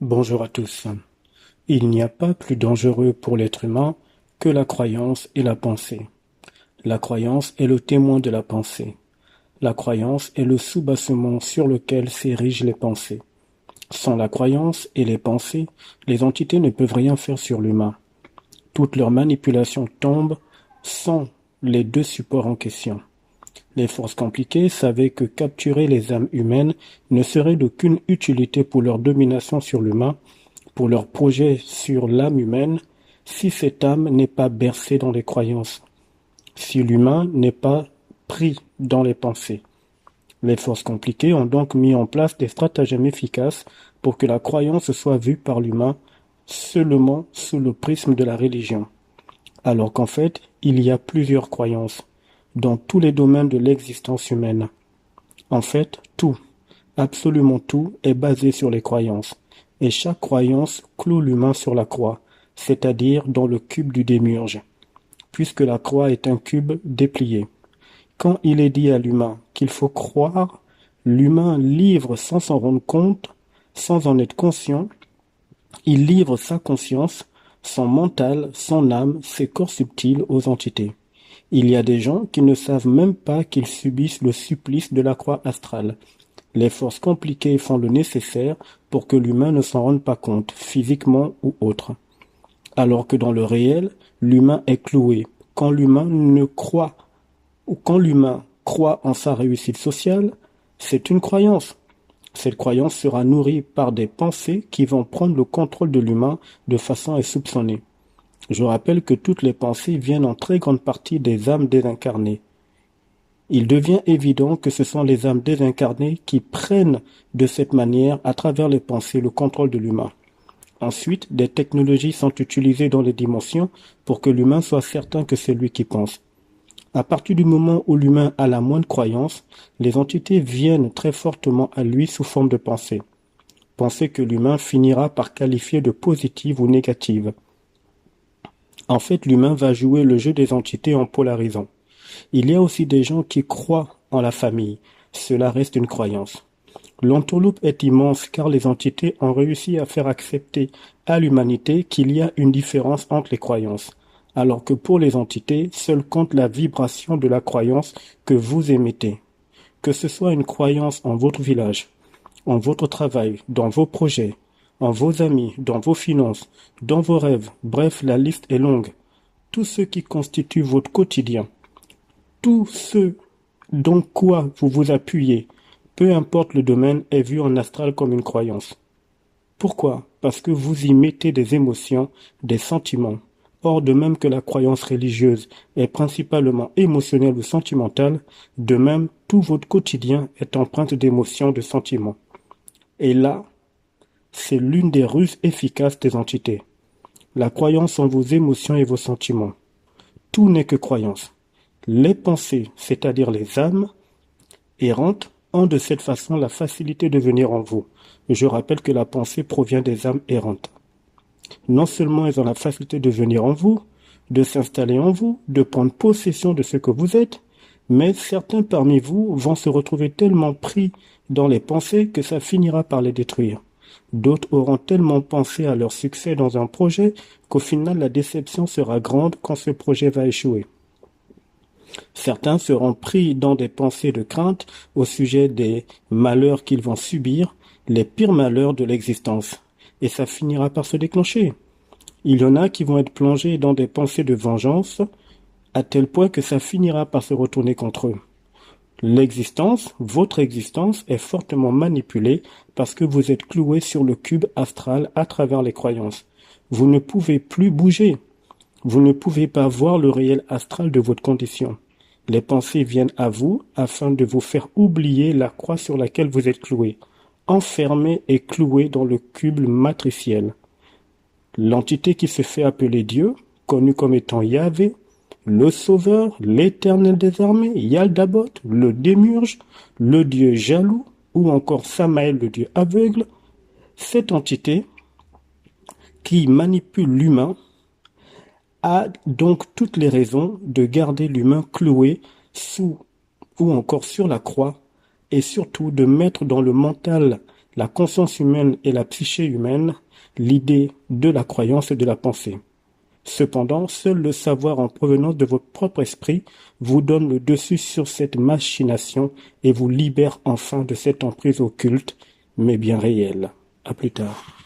Bonjour à tous. Il n'y a pas plus dangereux pour l'être humain que la croyance et la pensée. La croyance est le témoin de la pensée. La croyance est le soubassement sur lequel s'érigent les pensées. Sans la croyance et les pensées, les entités ne peuvent rien faire sur l'humain. Toutes leurs manipulations tombent sans les deux supports en question. Les forces compliquées savaient que capturer les âmes humaines ne serait d'aucune utilité pour leur domination sur l'humain, pour leur projet sur l'âme humaine, si cette âme n'est pas bercée dans les croyances, si l'humain n'est pas pris dans les pensées. Les forces compliquées ont donc mis en place des stratagèmes efficaces pour que la croyance soit vue par l'humain seulement sous le prisme de la religion, alors qu'en fait, il y a plusieurs croyances dans tous les domaines de l'existence humaine. En fait, tout, absolument tout, est basé sur les croyances, et chaque croyance cloue l'humain sur la croix, c'est-à-dire dans le cube du démiurge, puisque la croix est un cube déplié. Quand il est dit à l'humain qu'il faut croire, l'humain livre sans s'en rendre compte, sans en être conscient, il livre sa conscience, son mental, son âme, ses corps subtils aux entités. Il y a des gens qui ne savent même pas qu'ils subissent le supplice de la croix astrale. Les forces compliquées font le nécessaire pour que l'humain ne s'en rende pas compte, physiquement ou autre. Alors que dans le réel, l'humain est cloué. Quand l'humain ne croit, ou quand l'humain croit en sa réussite sociale, c'est une croyance. Cette croyance sera nourrie par des pensées qui vont prendre le contrôle de l'humain de façon insoupçonnée. Je rappelle que toutes les pensées viennent en très grande partie des âmes désincarnées. Il devient évident que ce sont les âmes désincarnées qui prennent de cette manière, à travers les pensées, le contrôle de l'humain. Ensuite, des technologies sont utilisées dans les dimensions pour que l'humain soit certain que c'est lui qui pense. À partir du moment où l'humain a la moindre croyance, les entités viennent très fortement à lui sous forme de pensée. Pensée que l'humain finira par qualifier de positive ou négative. En fait, l'humain va jouer le jeu des entités en polarisant. Il y a aussi des gens qui croient en la famille. Cela reste une croyance. L'entourloupe est immense car les entités ont réussi à faire accepter à l'humanité qu'il y a une différence entre les croyances, alors que pour les entités, seule compte la vibration de la croyance que vous émettez. Que ce soit une croyance en votre village, en votre travail, dans vos projets, en vos amis, dans vos finances, dans vos rêves, bref, la liste est longue. Tout ce qui constitue votre quotidien, tout ce dans quoi vous vous appuyez, peu importe le domaine, est vu en astral comme une croyance. Pourquoi? Parce que vous y mettez des émotions, des sentiments. Or, de même que la croyance religieuse est principalement émotionnelle ou sentimentale, de même, tout votre quotidien est empreinte d'émotions, de sentiments. Et là, c'est l'une des ruses efficaces des entités. La croyance en vos émotions et vos sentiments. Tout n'est que croyance. Les pensées, c'est-à-dire les âmes errantes, ont de cette façon la facilité de venir en vous. Je rappelle que la pensée provient des âmes errantes. Non seulement elles ont la facilité de venir en vous, de s'installer en vous, de prendre possession de ce que vous êtes, mais certains parmi vous vont se retrouver tellement pris dans les pensées que ça finira par les détruire. D'autres auront tellement pensé à leur succès dans un projet qu'au final la déception sera grande quand ce projet va échouer. Certains seront pris dans des pensées de crainte au sujet des malheurs qu'ils vont subir, les pires malheurs de l'existence. Et ça finira par se déclencher. Il y en a qui vont être plongés dans des pensées de vengeance, à tel point que ça finira par se retourner contre eux. L'existence, votre existence, est fortement manipulée parce que vous êtes cloué sur le cube astral à travers les croyances. Vous ne pouvez plus bouger. Vous ne pouvez pas voir le réel astral de votre condition. Les pensées viennent à vous afin de vous faire oublier la croix sur laquelle vous êtes cloué, enfermé et cloué dans le cube matriciel. L'entité qui se fait appeler Dieu, connu comme étant Yahvé, le Sauveur, l'Éternel des armées, Yaldabot, le Démiurge, le Dieu jaloux, ou encore Samaël, le Dieu aveugle, cette entité qui manipule l'humain a donc toutes les raisons de garder l'humain cloué sous ou encore sur la croix et surtout de mettre dans le mental la conscience humaine et la psyché humaine, l'idée de la croyance et de la pensée. Cependant, seul le savoir en provenance de votre propre esprit vous donne le dessus sur cette machination et vous libère enfin de cette emprise occulte, mais bien réelle. À plus tard.